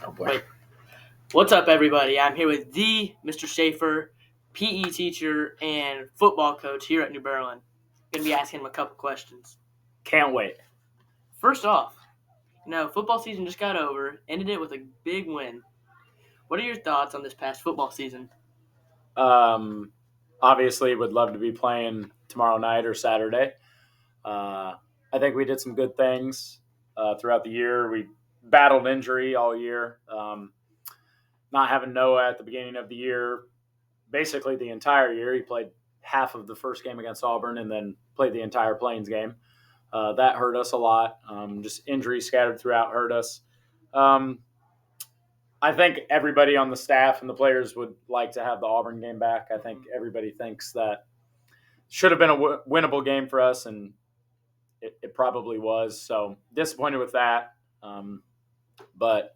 Oh boy. Wait. What's up, everybody? I'm here with the Mr. Shafer, PE teacher and football coach here at New Berlin. Going to be asking him a couple questions. Can't wait. First off, football season just got over, ended it with a big win. What are your thoughts on this past football season? Obviously, would love to be playing tomorrow night or Saturday. I think we did some good things throughout the year. We battled injury all year. Not having Noah at the beginning of the year, basically the entire year. He played half of the first game against Auburn and then played the entire Plains game. That hurt us a lot. Just injuries scattered throughout hurt us. Um, I think everybody on the staff and the players would like to have the Auburn game back. I think everybody thinks that should have been a winnable game for us, and it probably was. So disappointed with that, but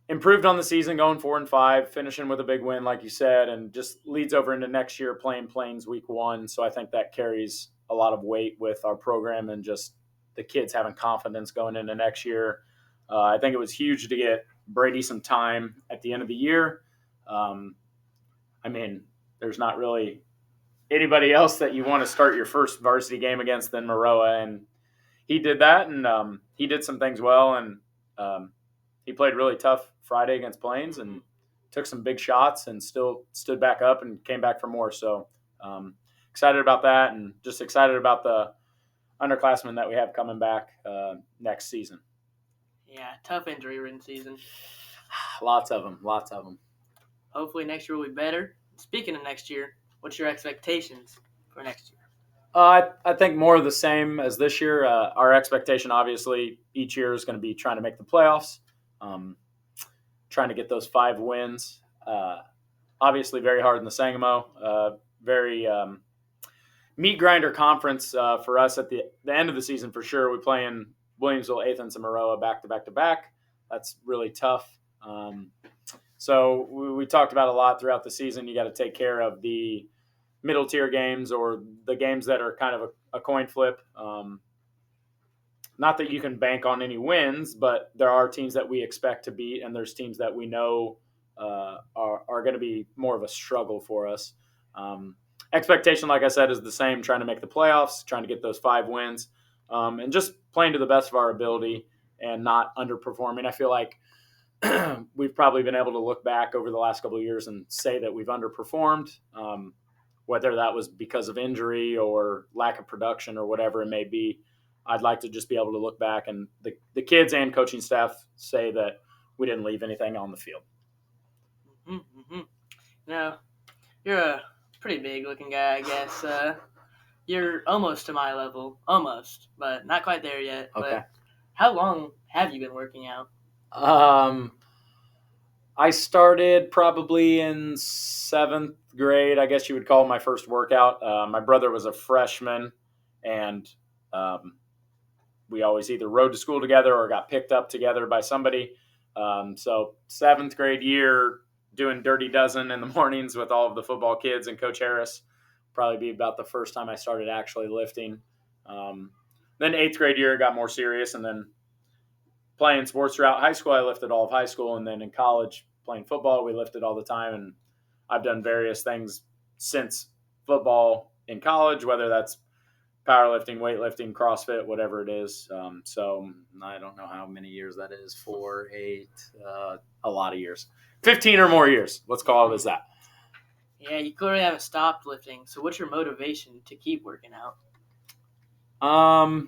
improved on the season, going 4-5, finishing with a big win, like you said, and just leads over into next year playing Plains week 1. So I think that carries a lot of weight with our program and just the kids having confidence going into next year. I think it was huge to get Brady some time at the end of the year. There's not really anybody else that you want to start your first varsity game against than Maroa, and he did that, and he did some things well, and he played really tough Friday against Plains and took some big shots and still stood back up and came back for more. So excited about that, and just excited about the underclassmen that we have coming back next season. Yeah, tough injury-ridden season. Lots of them. Hopefully next year will be better. Speaking of next year, what's your expectations for next year? I think more of the same as this year. Our expectation, obviously, each year is going to be trying to make the playoffs, trying to get those 5 wins. Obviously, very hard in the Sangamo. Very meat grinder conference for us at the end of the season for sure. We play in Williamsville, Athens, and Maroa back to back. That's really tough. So we talked about a lot throughout the season. You got to take care of the middle tier games or the games that are kind of a coin flip. Not that you can bank on any wins, but there are teams that we expect to beat, and there's teams that we know are going to be more of a struggle for us. Expectation, like I said, is the same, trying to make the playoffs, trying to get those 5 wins, and just playing to the best of our ability and not underperforming. I feel like we've probably been able to look back over the last couple of years and say that we've underperformed, whether that was because of injury or lack of production or whatever it may be. I'd like to just be able to look back and the kids and coaching staff say that we didn't leave anything on the field. Mm-hmm. Now, you're a pretty big-looking guy, I guess. You're almost to my level. Almost, but not quite there yet. Okay. But how long have you been working out? I started probably in 7th grade. I guess you would call it my first workout. My brother was a freshman, and we always either rode to school together or got picked up together by somebody. So 7th grade year, doing Dirty Dozen in the mornings with all of the football kids and Coach Harris. Probably be about the first time I started actually lifting. Then 8th grade year got more serious, and then playing sports throughout high school, I lifted all of high school, and then in college playing football, we lifted all the time, and I've done various things since football in college, whether that's powerlifting, weightlifting, CrossFit, whatever it is. So I don't know how many years that is, 4, 8, a lot of years, 15 or more years. Let's call it as that. Yeah, you clearly haven't stopped lifting. So what's your motivation to keep working out? I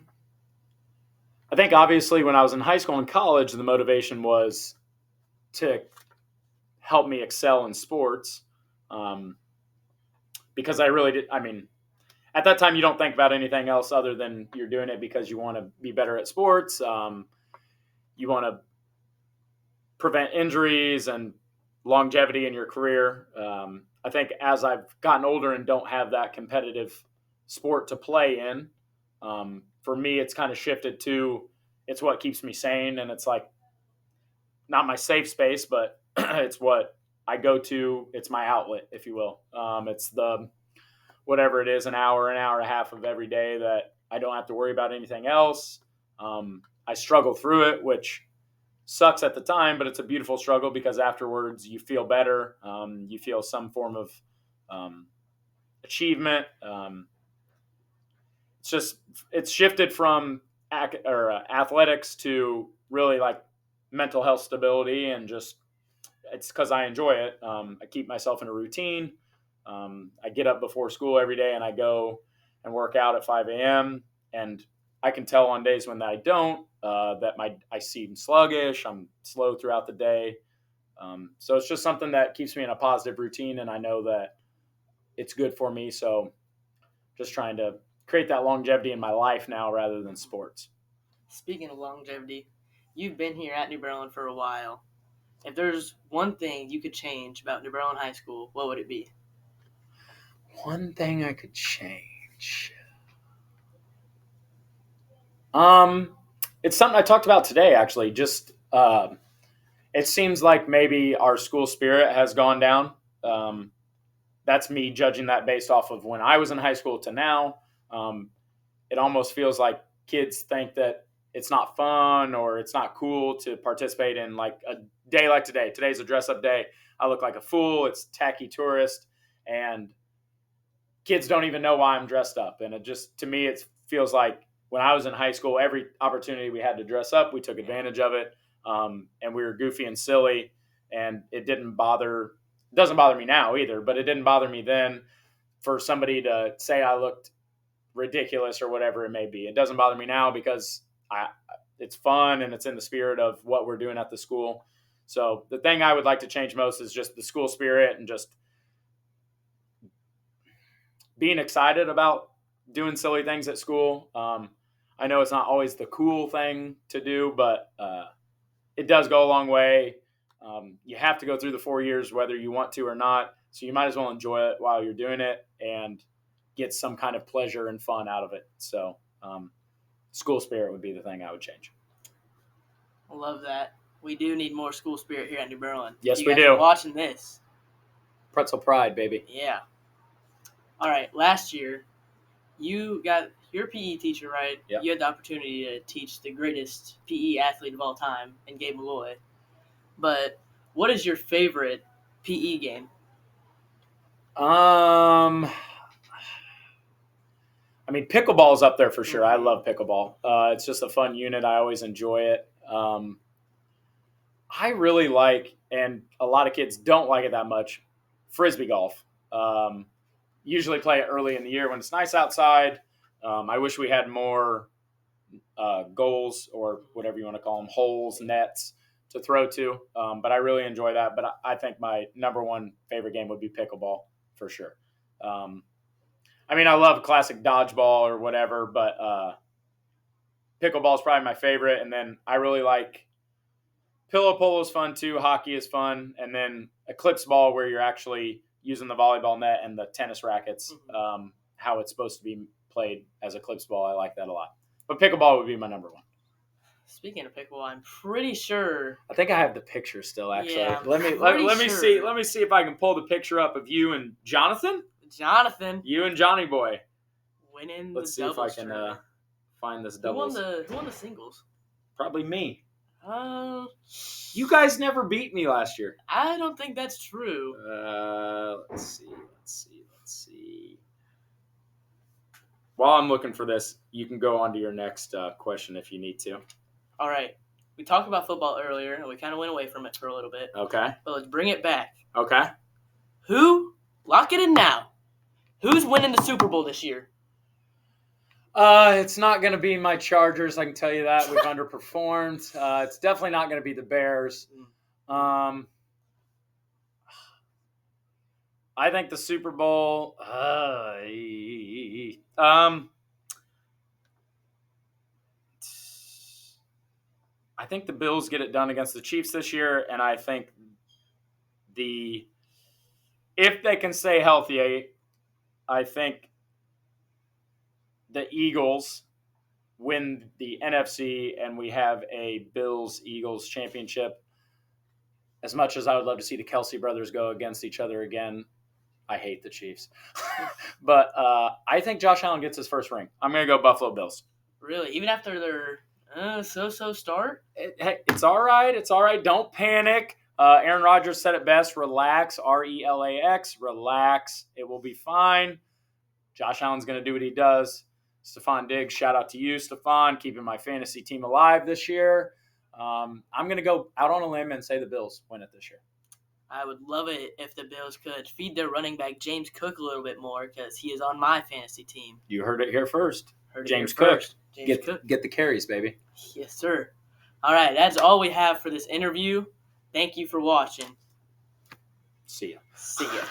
think obviously when I was in high school and college, the motivation was to help me excel in sports. Because I really did. I mean, at that time, you don't think about anything else other than you're doing it because you want to be better at sports. You want to prevent injuries and longevity in your career. I think as I've gotten older and don't have that competitive sport to play in, for me, it's kind of shifted to it's what keeps me sane, and it's like not my safe space, but it's what I go to. It's my outlet, if you will. It's the whatever it is, an hour and a half of every day that I don't have to worry about anything else. I struggle through it, which sucks at the time, but it's a beautiful struggle because afterwards you feel better. You feel some form of um, achievement. It's shifted from athletics to really like mental health stability, and just it's because I enjoy it. I keep myself in a routine. I get up before school every day and I go and work out at 5 a.m. And I can tell on days when I don't that I seem sluggish. I'm slow throughout the day. So it's just something that keeps me in a positive routine, and I know that it's good for me. So just trying to create that longevity in my life now rather than sports. Speaking of longevity, you've been here at New Berlin for a while. If there's one thing you could change about New Berlin High School, what would it be? One thing I could change. It's something I talked about today, actually. Just it seems like maybe our school spirit has gone down. Um, that's me judging that based off of when I was in high school to now. Um, it almost feels like kids think that it's not fun or it's not cool to participate in like a day like today. Today's a dress up day. I look like a fool. It's tacky tourist, and kids don't even know why I'm dressed up. And it just, to me, it feels like when I was in high school, every opportunity we had to dress up, we took advantage of it. And we were goofy and silly, and it doesn't bother me now either, but it didn't bother me then for somebody to say I looked ridiculous or whatever it may be. It doesn't bother me now because it's fun and it's in the spirit of what we're doing at the school. So the thing I would like to change most is just the school spirit and just being excited about doing silly things at school. I know it's not always the cool thing to do, but it does go a long way. You have to go through the 4 years whether you want to or not, so you might as well enjoy it while you're doing it and get some kind of pleasure and fun out of it. So school spirit would be the thing I would change. I love that. We do need more school spirit here at New Berlin. Yes, you we guys do. Are watching this. Pretzel pride, baby. Yeah. All right. Last year, you got your PE teacher, right? Yep. You had the opportunity to teach the greatest PE athlete of all time in Gabe Malloy. But what is your favorite PE game? I mean, pickleball is up there for sure. Mm-hmm. I love pickleball. It's just a fun unit. I always enjoy it. I really like, and a lot of kids don't like it that much, frisbee golf. Usually play it early in the year when it's nice outside. I wish we had more goals, or whatever you want to call them, holes, nets to throw to. But I really enjoy that. But I think my number one favorite game would be pickleball for sure. I mean, I love classic dodgeball or whatever, but pickleball is probably my favorite. And then I really like pillow polo is fun too. Hockey is fun. And then eclipse ball, where you're actually using the volleyball net and the tennis rackets, how it's supposed to be played as eclipse ball. I like that a lot. But pickleball would be my number one. Speaking of pickleball, I'm pretty sure. I think I have the picture still. Actually, Yeah, let me see. Let me see if I can pull the picture up of you and Jonathan. You and Johnny Boy winning. Let's see if I can find this doubles. Who won the singles? Probably me. You guys never beat me last year. I don't think that's true. Let's see. While I'm looking for this, you can go on to your next question if you need to. All right. We talked about football earlier, and we kind of went away from it for a little bit. Okay. But let's bring it back. Okay. Lock it in now. Who's winning the Super Bowl this year? It's not going to be my Chargers. I can tell you that. We've underperformed. It's definitely not going to be the Bears. I think the Super Bowl. I think the Bills get it done against the Chiefs this year, and I think if they can stay healthy, I think the Eagles win the NFC, and we have a Bills-Eagles championship. As much as I would love to see the Kelsey brothers go against each other again, I hate the Chiefs. But I think Josh Allen gets his first ring. I'm going to go Buffalo Bills. Really? Even after their So start. Hey, it's all right. It's all right. Don't panic. Aaron Rodgers said it best. Relax. RELAX. Relax. It will be fine. Josh Allen's going to do what he does. Stephon Diggs, shout out to you, Stephon, keeping my fantasy team alive this year. I'm going to go out on a limb and say the Bills win it this year. I would love it if the Bills could feed their running back James Cook a little bit more because he is on my fantasy team. You heard it here first. James Cook. Get the carries, baby. Yes, sir. All right, that's all we have for this interview. Thank you for watching. See ya. See ya.